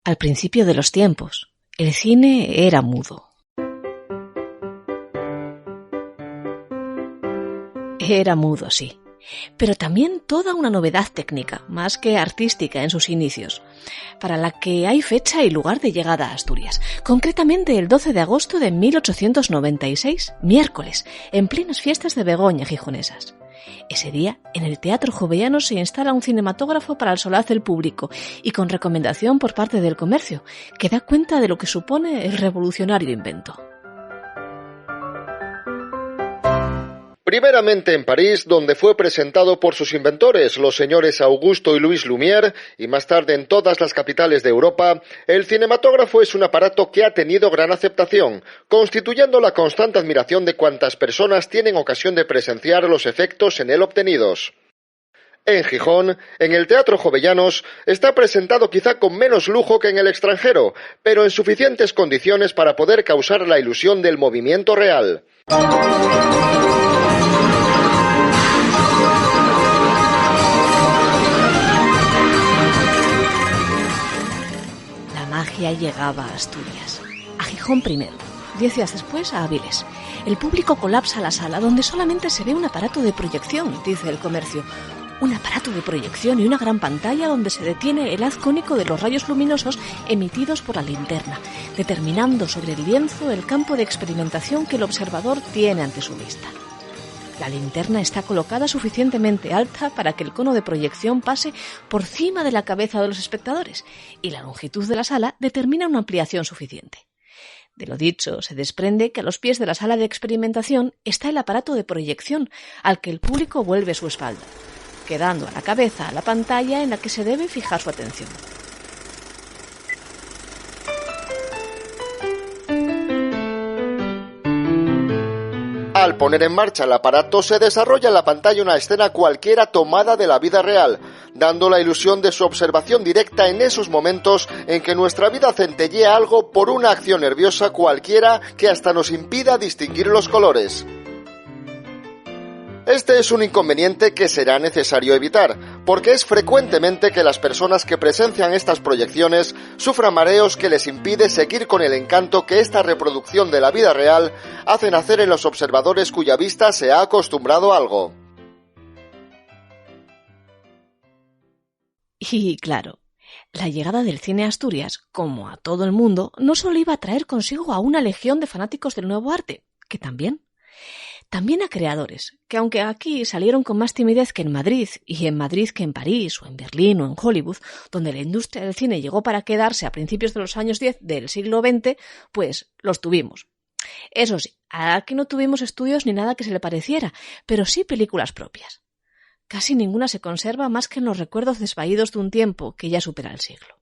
Al principio de los tiempos, el cine era mudo. Era mudo, sí, pero también toda una novedad técnica, más que artística en sus inicios, para la que hay fecha y lugar de llegada a Asturias, concretamente el 12 de agosto de 1896, miércoles, en plenas fiestas de Begoña gijonesas. Ese día, en el Teatro Jovellano se instala un cinematógrafo para el solaz del público y con recomendación por parte del comercio, que da cuenta de lo que supone el revolucionario invento. Primeramente en París, donde fue presentado por sus inventores, los señores Augusto y Louis Lumière, y más tarde en todas las capitales de Europa, el cinematógrafo es un aparato que ha tenido gran aceptación, constituyendo la constante admiración de cuantas personas tienen ocasión de presenciar los efectos en él obtenidos. En Gijón, en el Teatro Jovellanos, está presentado quizá con menos lujo que en el extranjero, pero en suficientes condiciones para poder causar la ilusión del movimiento real. La magia llegaba a Asturias, a Gijón primero, 10 días después a Avilés. El público colapsa la sala donde solamente se ve un aparato de proyección, dice el comercio. Un aparato de proyección y una gran pantalla donde se detiene el haz cónico de los rayos luminosos emitidos por la linterna, determinando sobre el lienzo el campo de experimentación que el observador tiene ante su vista. La linterna está colocada suficientemente alta para que el cono de proyección pase por cima de la cabeza de los espectadores y la longitud de la sala determina una ampliación suficiente. De lo dicho, se desprende que a los pies de la sala de experimentación está el aparato de proyección al que el público vuelve su espalda, quedando a la cabeza la pantalla en la que se debe fijar su atención. Al poner en marcha el aparato se desarrolla en la pantalla una escena cualquiera tomada de la vida real, dando la ilusión de su observación directa en esos momentos en que nuestra vida centellea algo por una acción nerviosa cualquiera que hasta nos impida distinguir los colores. Este es un inconveniente que será necesario evitar, porque es frecuentemente que las personas que presencian estas proyecciones sufran mareos que les impide seguir con el encanto que esta reproducción de la vida real hace nacer en los observadores cuya vista se ha acostumbrado a algo. Y claro, la llegada del cine a Asturias, como a todo el mundo, no solo iba a traer consigo a una legión de fanáticos del nuevo arte, que también a creadores, que aunque aquí salieron con más timidez que en Madrid, y en Madrid que en París, o en Berlín, o en Hollywood, donde la industria del cine llegó para quedarse a principios de los años 10 del siglo XX, pues los tuvimos. Eso sí, aquí no tuvimos estudios ni nada que se le pareciera, pero sí películas propias. Casi ninguna se conserva más que en los recuerdos desvaídos de un tiempo que ya supera el siglo.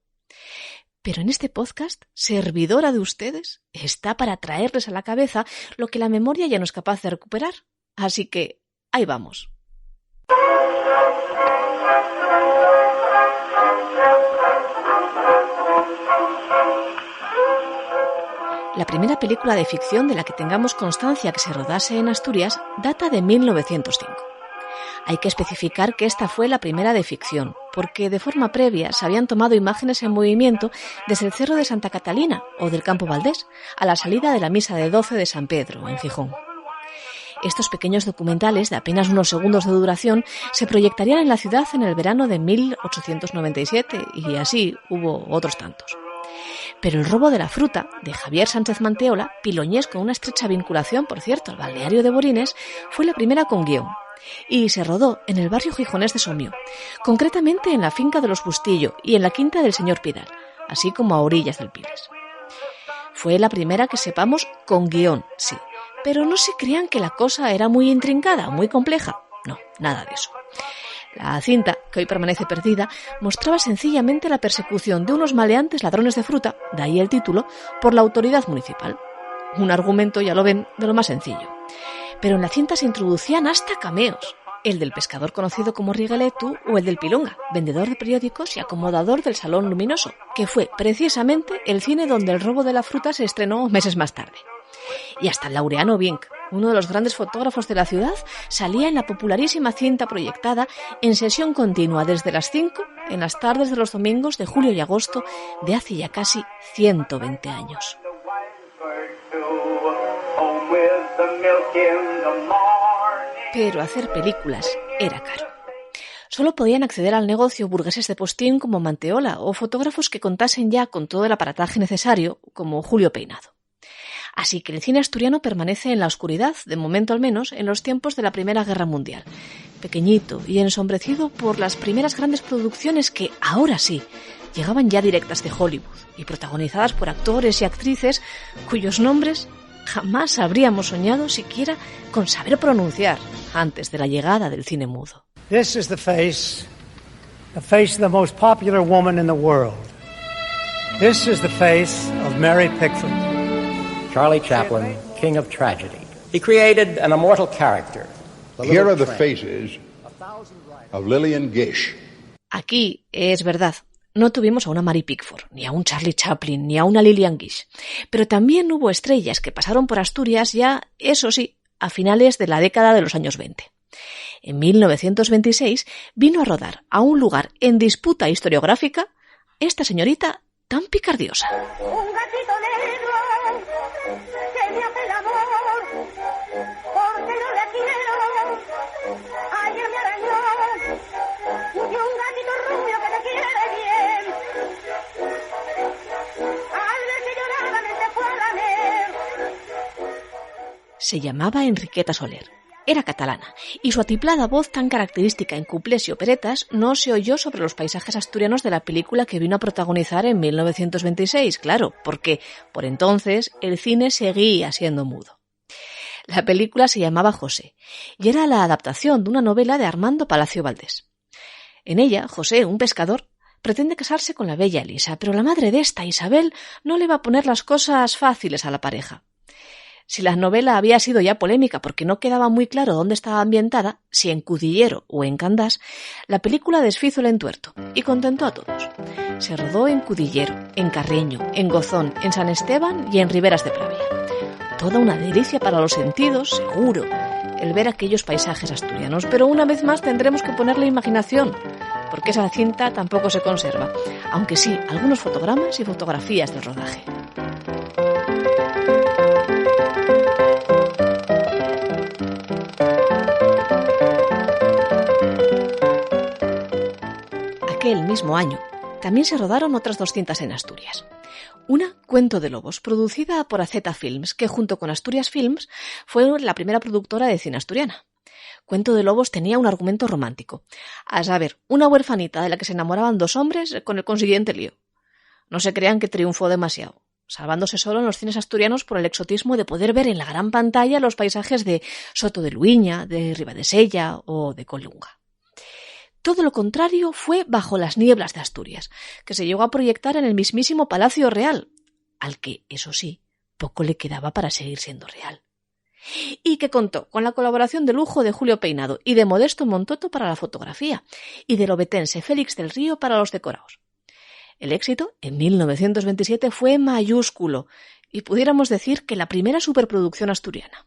Pero en este podcast, servidora de ustedes, está para traerles a la cabeza lo que la memoria ya no es capaz de recuperar. Así que, ahí vamos. La primera película de ficción de la que tengamos constancia que se rodase en Asturias data de 1905. Hay que especificar que esta fue la primera de ficción, porque de forma previa se habían tomado imágenes en movimiento desde el Cerro de Santa Catalina o del Campo Valdés a la salida de la Misa de 12 de San Pedro, en Gijón. Estos pequeños documentales, de apenas unos segundos de duración, se proyectarían en la ciudad en el verano de 1897 y así hubo otros tantos. Pero El robo de la fruta, de Javier Sánchez Manteola, piloñés con una estrecha vinculación, por cierto, al balneario de Borines, fue la primera con guión. Y se rodó en el barrio gijonés de Somio, concretamente en la finca de los Bustillo y en la quinta del señor Pidal, así como a orillas del Piles. Fue la primera que sepamos con guión, sí, pero no se crean que la cosa era muy intrincada, muy compleja. No, nada de eso. La cinta, que hoy permanece perdida, mostraba sencillamente la persecución de unos maleantes ladrones de fruta, de ahí el título, por la autoridad municipal. Un argumento, ya lo ven, de lo más sencillo. Pero en la cinta se introducían hasta cameos, el del pescador conocido como Rigeletu o el del Pilonga, vendedor de periódicos y acomodador del Salón Luminoso, que fue precisamente el cine donde El robo de la fruta se estrenó meses más tarde. Y hasta Laureano Vinc, uno de los grandes fotógrafos de la ciudad, salía en la popularísima cinta proyectada en sesión continua desde las 5 en las tardes de los domingos de julio y agosto de hace ya casi 120 años. Pero hacer películas era caro. Solo podían acceder al negocio burgueses de postín como Manteola o fotógrafos que contasen ya con todo el aparataje necesario, como Julio Peinado. Así que el cine asturiano permanece en la oscuridad, de momento al menos, en los tiempos de la Primera Guerra Mundial. Pequeñito y ensombrecido por las primeras grandes producciones que, ahora sí, llegaban ya directas de Hollywood y protagonizadas por actores y actrices cuyos nombres jamás habríamos soñado siquiera con saber pronunciar antes de la llegada del cine mudo. This is the face of the most popular woman in the world. This is the face of Mary Pickford. Charlie Chaplin, king of tragedy. He created an immortal character. Here are the faces of Lillian Gish. Aquí, es verdad, no tuvimos a una Mary Pickford, ni a un Charlie Chaplin, ni a una Lillian Gish. Pero también hubo estrellas que pasaron por Asturias ya, eso sí, a finales de la década de los años 20. En 1926 vino a rodar a un lugar en disputa historiográfica esta señorita tan picardiosa. Un gatito negro que me hace el amor, porque no le quiero, ayer me arañó, y un gatito rubio que te quiere bien, al ver que lloraba me se fue a lamer. Se llamaba Enriqueta Soler. Era catalana, y su atiplada voz tan característica en cuplés y operetas no se oyó sobre los paisajes asturianos de la película que vino a protagonizar en 1926, claro, porque por entonces el cine seguía siendo mudo. La película se llamaba José, y era la adaptación de una novela de Armando Palacio Valdés. En ella, José, un pescador, pretende casarse con la bella Elisa, pero la madre de esta, Isabel, no le va a poner las cosas fáciles a la pareja. Si la novela había sido ya polémica porque no quedaba muy claro dónde estaba ambientada, si en Cudillero o en Candás, la película desfizo el entuerto y contentó a todos. Se rodó en Cudillero, en Carreño, en Gozón, en San Esteban y en Riberas de Pravia. Toda una delicia para los sentidos, seguro, el ver aquellos paisajes asturianos, pero una vez más tendremos que ponerle imaginación, porque esa cinta tampoco se conserva, aunque sí algunos fotogramas y fotografías del rodaje. Aquel mismo año también se rodaron otras 200 en Asturias. Una, Cuento de Lobos, producida por AZ Films, que junto con Asturias Films fue la primera productora de cine asturiana. Cuento de Lobos tenía un argumento romántico, a saber, una huerfanita de la que se enamoraban dos hombres con el consiguiente lío. No se crean que triunfó demasiado, salvándose solo en los cines asturianos por el exotismo de poder ver en la gran pantalla los paisajes de Soto de Luiña, de Ribadesella o de Colunga. Todo lo contrario fue Bajo las nieblas de Asturias, que se llegó a proyectar en el mismísimo Palacio Real, al que, eso sí, poco le quedaba para seguir siendo real. Y que contó con la colaboración de lujo de Julio Peinado y de Modesto Montoto para la fotografía, y del obetense Félix del Río para los decorados. El éxito, en 1927, fue mayúsculo, y pudiéramos decir que la primera superproducción asturiana.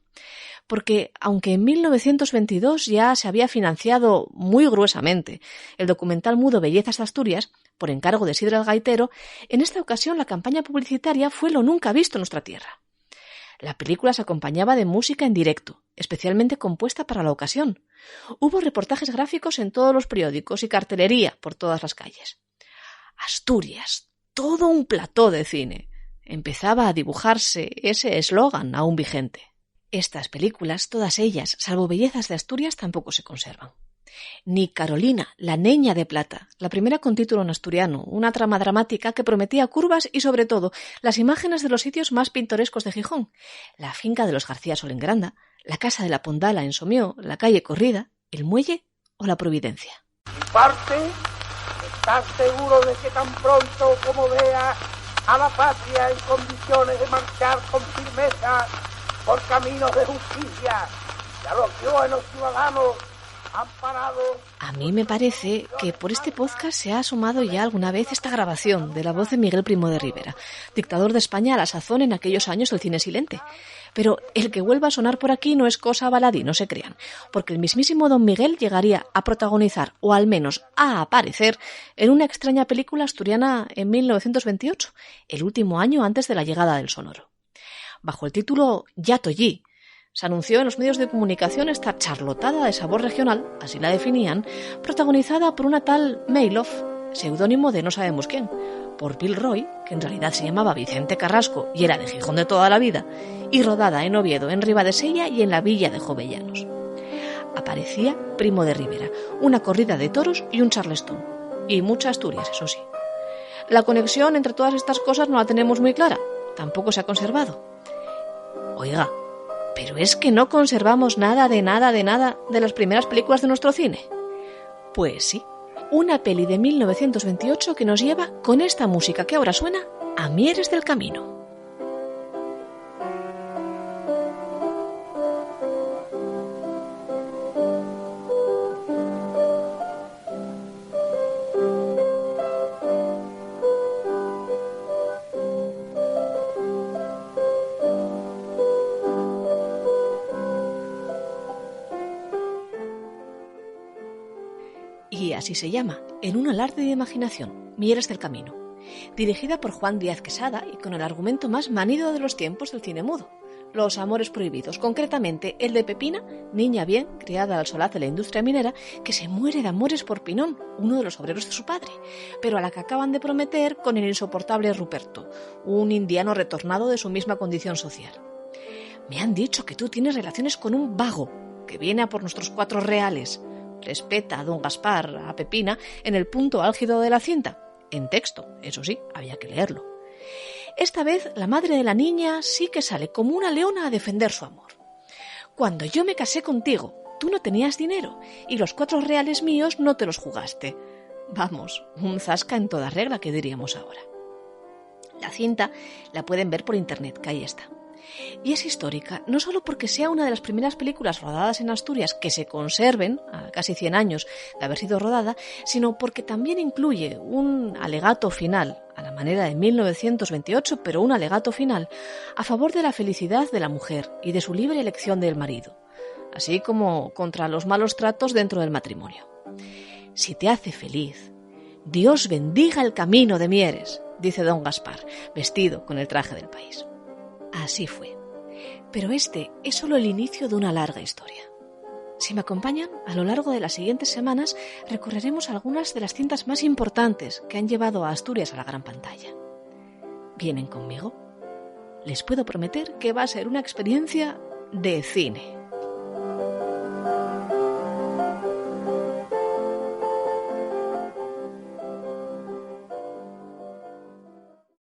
Porque, aunque en 1922 ya se había financiado muy gruesamente el documental mudo Bellezas de Asturias, por encargo de Sidra el Gaitero, en esta ocasión la campaña publicitaria fue lo nunca visto en nuestra tierra. La película se acompañaba de música en directo, especialmente compuesta para la ocasión. Hubo reportajes gráficos en todos los periódicos y cartelería por todas las calles. Asturias, todo un plató de cine. Empezaba a dibujarse ese eslogan aún vigente. Estas películas, todas ellas, salvo Bellezas de Asturias, tampoco se conservan. Ni Carolina, la Neña de Plata, la primera con título en asturiano, una trama dramática que prometía curvas y, sobre todo, las imágenes de los sitios más pintorescos de Gijón, la finca de los García Solengranda, la casa de la Pondala en Somió, la calle Corrida, el Muelle o la Providencia. Mi parte, ¿estás seguro de que tan pronto como vea a la patria en condiciones de marchar con firmeza por caminos de justicia y a los buenos ciudadanos amparado. A mí me parece que por este podcast se ha asomado ya alguna vez esta grabación de la voz de Miguel Primo de Rivera, dictador de España a la sazón en aquellos años del cine silente. Pero el que vuelva a sonar por aquí no es cosa baladí, no se crean, porque el mismísimo don Miguel llegaría a protagonizar, o al menos a aparecer, en una extraña película asturiana en 1928, el último año antes de la llegada del sonoro. Bajo el título Yato Yi, se anunció en los medios de comunicación esta charlotada de sabor regional, así la definían, protagonizada por una tal Mayloff, seudónimo de no sabemos quién, por Bill Roy, que en realidad se llamaba Vicente Carrasco y era de Gijón de toda la vida, y rodada en Oviedo, en Ribadesella y en la villa de Jovellanos. Aparecía Primo de Rivera, una corrida de toros y un charleston, y mucha Asturias, eso sí. La conexión entre todas estas cosas no la tenemos muy clara, tampoco se ha conservado. Oiga, ¿pero es que no conservamos nada de las primeras películas de nuestro cine? Pues sí, una peli de 1928 que nos lleva con esta música que ahora suena a Mieres del Camino. Y así se llama, en un alarde de imaginación, Mieres del Camino, dirigida por Juan Díaz Quesada y con el argumento más manido de los tiempos del cine mudo, los amores prohibidos, concretamente el de Pepina, niña bien, criada al solaz de la industria minera, que se muere de amores por Pinón, uno de los obreros de su padre, pero a la que acaban de prometer con el insoportable Ruperto, un indiano retornado de su misma condición social. Me han dicho que tú tienes relaciones con un vago, que viene a por nuestros 4 reales. Respeta a don Gaspar, a Pepina, en el punto álgido de la cinta. En texto, eso sí, había que leerlo. Esta vez la madre de la niña sí que sale como una leona a defender su amor. Cuando yo me casé contigo, tú no tenías dinero y los 4 reales míos no te los jugaste. Vamos, un zasca en toda regla, que diríamos ahora. La cinta la pueden ver por internet, que ahí está. Y es histórica, no solo porque sea una de las primeras películas rodadas en Asturias que se conserven, a casi 100 años de haber sido rodada, sino porque también incluye un alegato final, a la manera de 1928, pero un alegato final, a favor de la felicidad de la mujer y de su libre elección del marido, así como contra los malos tratos dentro del matrimonio. Si te hace feliz, Dios bendiga el camino de Mieres, dice don Gaspar, vestido con el traje del país. Así fue. Pero este es solo el inicio de una larga historia. Si me acompañan, a lo largo de las siguientes semanas recorreremos algunas de las cintas más importantes que han llevado a Asturias a la gran pantalla. ¿Vienen conmigo? Les puedo prometer que va a ser una experiencia de cine.